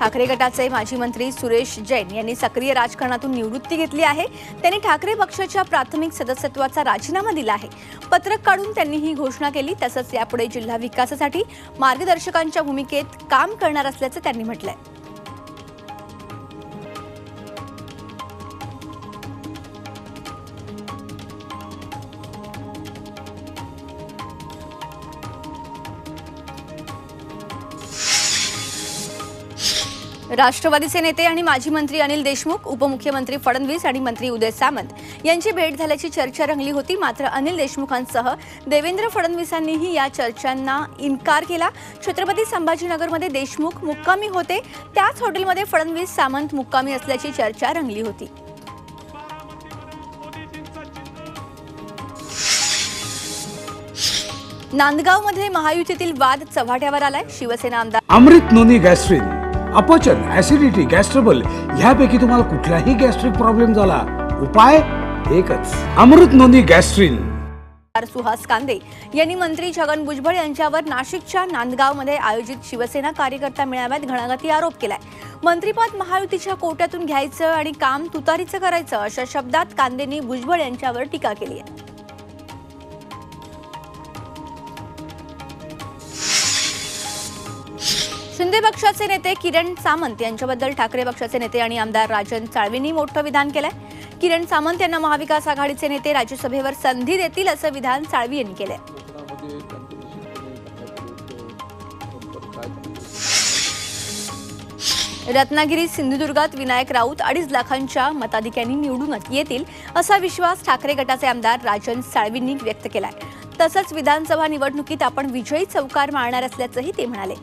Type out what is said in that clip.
ठाकरे गटाचे माजी मंत्री सुरेश जैन यांनी सक्रिय राजकारणातून निवृत्ती घेतली आहे। त्यांनी ठाकरे पक्षाच्या प्राथमिक सदस्यत्वाचा राजीनामा दिला आहे। पत्रक काढून त्यांनी ही घोषणा केली। तसंच यापुढे जिल्हा विकासासाठी मार्गदर्शकांच्या भूमिकेत काम करणार असल्याचं त्यांनी म्हटलंय। राष्ट्रवादीचे नेते आणि माजी मंत्री अनिल देशमुख, उपमुख्यमंत्री फडणवीस आणि मंत्री उदय सामंत यांची भेट झाल्याची चर्चा रंगली होती। मात्र अनिल देशमुखांसह देवेंद्र फडणवीसांनीही या चर्चांना इन्कार केला। छत्रपती संभाजीनगरमध्ये देशमुख मुक्कामी होते, त्याच हॉटेलमध्ये फडणवीस सामंत मुक्कामी असल्याची चर्चा रंगली होती। नांदगावमध्ये महायुतीतील वाद चव्हाट्यावर आलाय। शिवसेना आमदार अमृत नोनी गॅस्ट्रिन, अपचन, ऍसिडिटी, गॅस्ट्रबल ह्यापैकी तुम्हाला कुठलाही गॅस्ट्रिक प्रॉब्लेम झाला, उपाय एकच, अमृत नोनी गॅस्ट्रिन। सुहास कांदे यांनी मंत्री छगन भुजबळ यांच्यावर नाशिकच्या नांदगावमध्ये आयोजित शिवसेना कार्यकर्ता मेळाव्यात घणाघाती आरोप केलाय। मंत्रिपद महायुतीच्या कोट्यातून घ्यायचं आणि काम तुतारीचं करायचं अशा शब्दात कांदेंनी भुजबळ यांच्यावर टीका केली आहे। शिंदे पक्षाचे नेते किरण सामंत यांच्याबद्दल ठाकरे पक्षाचे नेते आणि आमदार राजन साळवींनी मोठं विधान केलंय। किरण सामंत यांना महाविकास आघाडीचे नेते राज्यसभेवर संधी देतील असं विधान साळवी यांनी केलंय। रत्नागिरी सिंधुदुर्गात विनायक राऊत 2.5 लाखांच्या मताधिक्यांनी निवडून येतील असा विश्वास ठाकरे गटाचे आमदार राजन साळवींनी व्यक्त केलाय। तसंच विधानसभा निवडणुकीत आपण विजयी चौकार मारणार असल्याचंही ते म्हणाले।